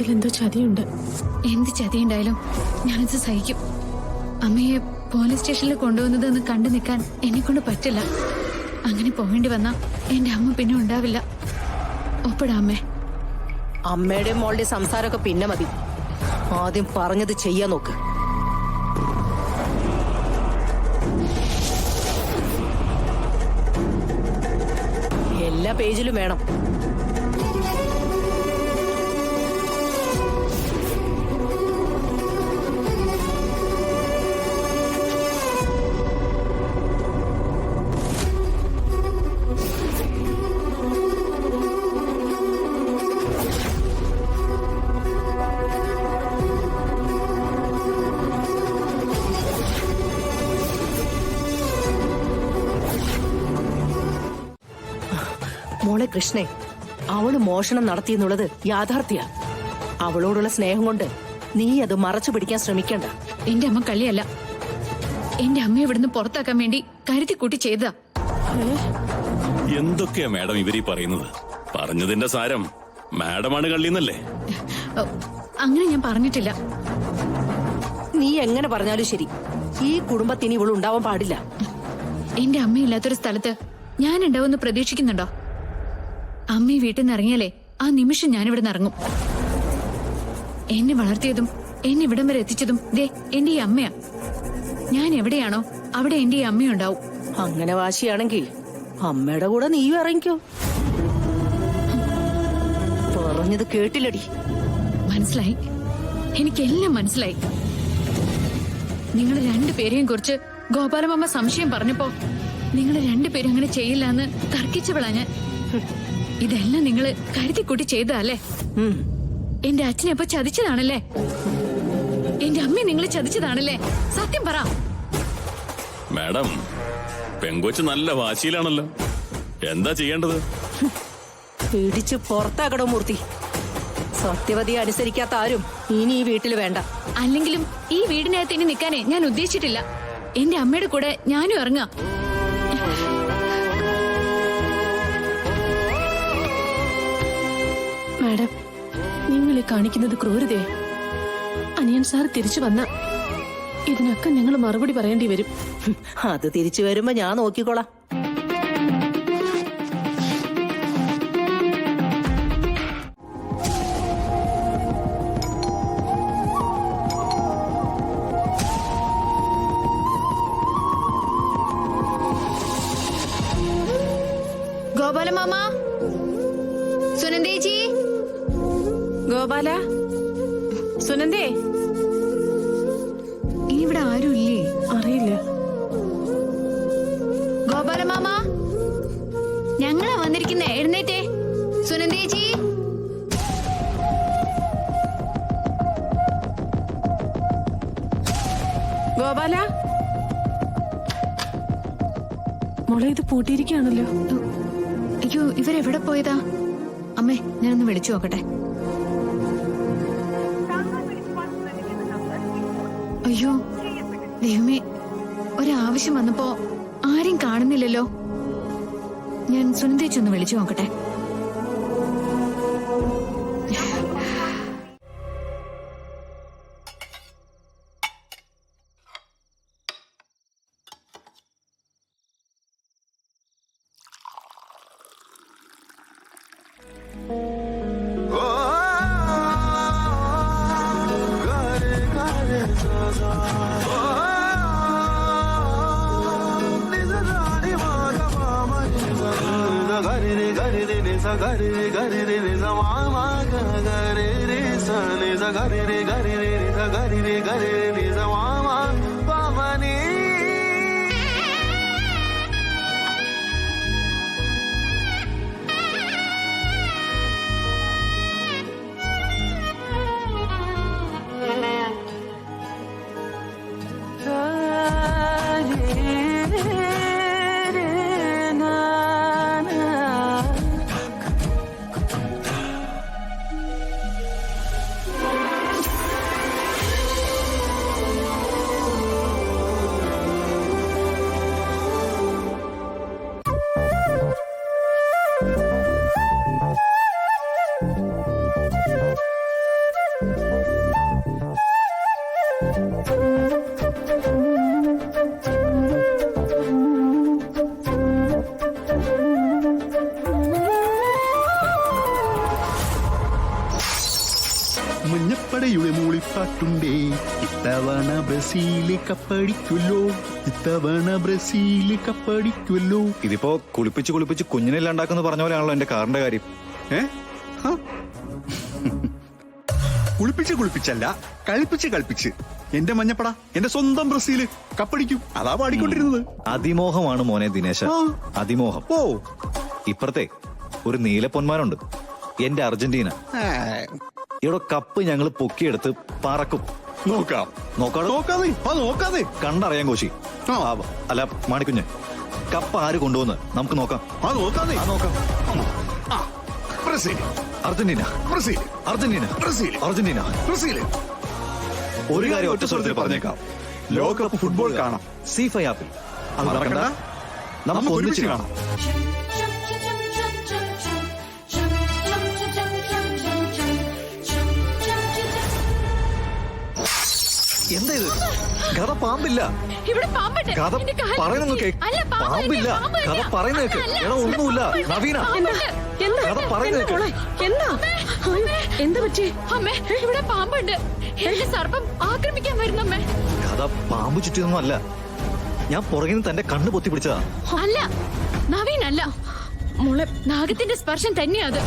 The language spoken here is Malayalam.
ഇതിലെന്തോ ചതിയുണ്ട്. എന്ത് ചതിയുണ്ടായാലും ഞാനത് സഹിക്കും. അമ്മയെ പോലീസ് സ്റ്റേഷനിൽ കൊണ്ടുവന്നത് ഒന്ന് കണ്ടു നിൽക്കാൻ എന്നെ കൊണ്ട് പറ്റില്ല. അങ്ങനെ പോവേണ്ടി വന്നാ എന്റെ അമ്മ പിന്നെ ഉണ്ടാവില്ല. ഒപ്പിടാ അമ്മേ. അമ്മയുടെയും മോളുടെ സംസാരമൊക്കെ പിന്നെ മതി. ആദ്യം പറഞ്ഞത് ചെയ്യാൻ നോക്ക്. എല്ലാ പേജിലും വേണം. മോളെ കൃഷ്ണേ, അവള് മോഷണം നടത്തിയെന്നുള്ളത് യാഥാർത്ഥ്യ. അവളോടുള്ള സ്നേഹം കൊണ്ട് നീ അത് മറച്ചു പിടിക്കാൻ ശ്രമിക്കണ്ട. എന്റെ അമ്മ കള്ളിയല്ല. എന്റെ അമ്മയെ ഇവിടുന്ന് പുറത്താക്കാൻ വേണ്ടി കരുതി കൂട്ടി ചെയ്തതാ. എന്തൊക്കെയാ മാഡം ഇവരീ പറയുന്നത്? പറഞ്ഞതിന്റെ സാരം മാഡമാണ് കള്ളിന്നല്ലേ? അങ്ങനെ ഞാൻ പറഞ്ഞിട്ടില്ല. നീ എങ്ങനെ പറഞ്ഞാലും ശരി, ഈ കുടുംബത്തിന് ഇവൾ ഉണ്ടാവാൻ പാടില്ല. എന്റെ അമ്മയില്ലാത്തൊരു സ്ഥലത്ത് ഞാൻ ഉണ്ടാവുമെന്ന് പ്രതീക്ഷിക്കുന്നുണ്ടോ? അമ്മ വീട്ടിൽ നിന്ന് ഇറങ്ങിയാലേ ആ നിമിഷം ഞാനിവിടെ നിന്ന് ഇറങ്ങും. എന്നെ വളർത്തിയതും എന്നെ ഇവിടം വരെ എത്തിച്ചതും ദേ എന്റെ ഈ അമ്മയാ. ഞാൻ എവിടെയാണോ അവിടെ എന്റെ ഈ അമ്മയുണ്ടാവും. അങ്ങനെ വാശിയാണെങ്കിൽ അമ്മയുടെ കൂടെ നീയും ഇറങ്ങിക്കോ. പറഞ്ഞത് കേട്ടില്ലടി. മനസ്സിലായി, എനിക്കെല്ലാം മനസ്സിലായി. നിങ്ങൾ രണ്ടുപേരെയും കുറിച്ച് ഗോപാലമ്മ സംശയം പറഞ്ഞപ്പോ നിങ്ങൾ രണ്ടുപേരും അങ്ങനെ ചെയ്യില്ല എന്ന് തർക്കിച്ചവളാ ഞാൻ. ഇതെല്ലാം നിങ്ങള് കരുതിക്കൂട്ടി ചെയ്തതല്ലേ? എന്റെ അച്ഛനെ ഇപ്പൊ ചതിച്ചതാണല്ലേ? എന്റെ അമ്മയെ നിങ്ങൾ ചതിച്ചതാണല്ലേ? സത്യം പറ. മാഡം, പെങ്കൊച്ച് നല്ല വാശിയിലാണല്ലോ. എന്താ ചെയ്യേണ്ടത്? പിടിച്ച് പുറത്താക്കടോ മൂർത്തി. സത്യവതിയെ അനുസരിക്കാത്ത ആരും ഇനി ഈ വീട്ടിൽ വേണ്ട. അല്ലെങ്കിലും ഈ വീടിനകത്ത് ഇനി നിൽക്കാനേ ഞാൻ ഉദ്ദേശിച്ചിട്ടില്ല. എന്റെ അമ്മയുടെ കൂടെ ഞാനും ഇറങ്ങാം. മാഡം, നിങ്ങൾ ഈ കാണിക്കുന്നത് ക്രൂരതയെ. അനിയൻ സാർ തിരിച്ചു വന്ന ഇതിനൊക്കെ ഞങ്ങൾ മറുപടി പറയേണ്ടി വരും. അത് തിരിച്ചു വരുമ്പോ ഞാൻ നോക്കിക്കോളാം. ഗോപാലമാമ, സുനന്ദേച്ചി. ഗോപാല, സുനന്ദേ. ഇനി ഇവിടെ ആരും ഇല്ലേ? അറിയില്ല. ഗോപാലമാമ, ഞങ്ങളാ വന്നിരിക്കുന്നേ. എഴുന്നേറ്റേ. സുനന്ദേച്ചി. ഗോപാല, മോളെ ഇത് പൂട്ടിയിരിക്കുകയാണല്ലോ. അയ്യോ, ഇവരെവിടെ പോയതാ? അമ്മേ, ഞാനൊന്ന് വിളിച്ചു നോക്കട്ടെ. അയ്യോ ദൈവമേ, ഒരാവശ്യം വന്നപ്പോ ആരും കാണുന്നില്ലല്ലോ. ഞാൻ സുനന്ദേച്ചൊന്ന് വിളിച്ചു നോക്കട്ടെ. കണ്ടിട്ടുണ്ടേ. ഇത്തവണ ബ്രസീല് കപ്പടിക്കുമല്ലോ, ഇത്തവണ ബ്രസീല് കപ്പടിക്കുമല്ലോ. ഇതിപ്പോ കുളിപ്പിച്ച് കുളിപ്പിച്ച് കുഞ്ഞിനെല്ലാണ്ടാക്കുന്ന പറഞ്ഞ പോലെയാണല്ലോ എന്റെ കാറിന്റെ കാര്യം. ഹ? കുളിപ്പിച്ച് കുളിപ്പിച്ചല്ല, കളിപ്പിച്ച് എന്റെ മഞ്ഞപ്പട, എന്റെ സ്വന്തം ബ്രസീല് കപ്പടിക്കും. അതാ പാടിക്കൊണ്ടിരുന്നത്. അതിമോഹമാണ് മോനെ ദിനേശ, ആ. അതിമോഹം. ഓ, ഇപ്പുറത്തെ ഒരു നീല പൊന്മാനുണ്ട്, എന്റെ അർജന്റീന. ഇവിടെ കപ്പ് ഞങ്ങൾ പൊക്കിയെടുത്ത് പറക്കും. നോക്കാം. നോക്കാതെ കണ്ടറിയാം കോശി. അല്ല മാണിക്കുഞ്ഞ്, കപ്പ് ആര് കൊണ്ടുവന്ന് നമുക്ക് നോക്കാം. നോക്കാം. Brazil, Argentina, Brazil, Argentina, Brazil, Argentina. Brazil. ഒരു കാര്യം ഒറ്റ സ്വരത്തിൽ പറഞ്ഞേക്കാം, ലോകകപ്പ് ഫുട്ബോൾ കാണാം. സി5 ആപ്പിൽ. അത് മറക്കണ്ട. നമുക്ക് ഒന്നിച്ച് കാണാം. എന്താ ഇത്? കഥ പാമ്പില്ല. ഇവിടെ പാമ്പുണ്ട്. കഥ എന്റെ കാലിൽ പറയുന്നു കുത്തി. കേക്ക്. അല്ല, പാമ്പില്ല. പാമ്പില്ല. കഥ പറയുന്ന കേക്ക്. അതല്ല. എടാ ഒന്നുമില്ല നവീന. എന്താ കഥ പറയുന്ന കേക്ക്. എന്താ എന്താ പറ്റി? അമ്മേ, ഇവിടെ പാമ്പുണ്ട്. എന്റെ സർപ്പം ആക്രമിക്കാൻ വരുന്നമ്മേ. കഥ പാമ്പ് ചുറ്റിയൊന്നും അല്ല, ഞാൻ പുറകിൽ നിന്ന് തന്റെ കണ്ണ് പൊത്തി പിടിച്ചതാ. അല്ല, നവീൻ അല്ല, മോളെ നാഗത്തിന്റെ സ്പർശം തന്നെയാ അത്.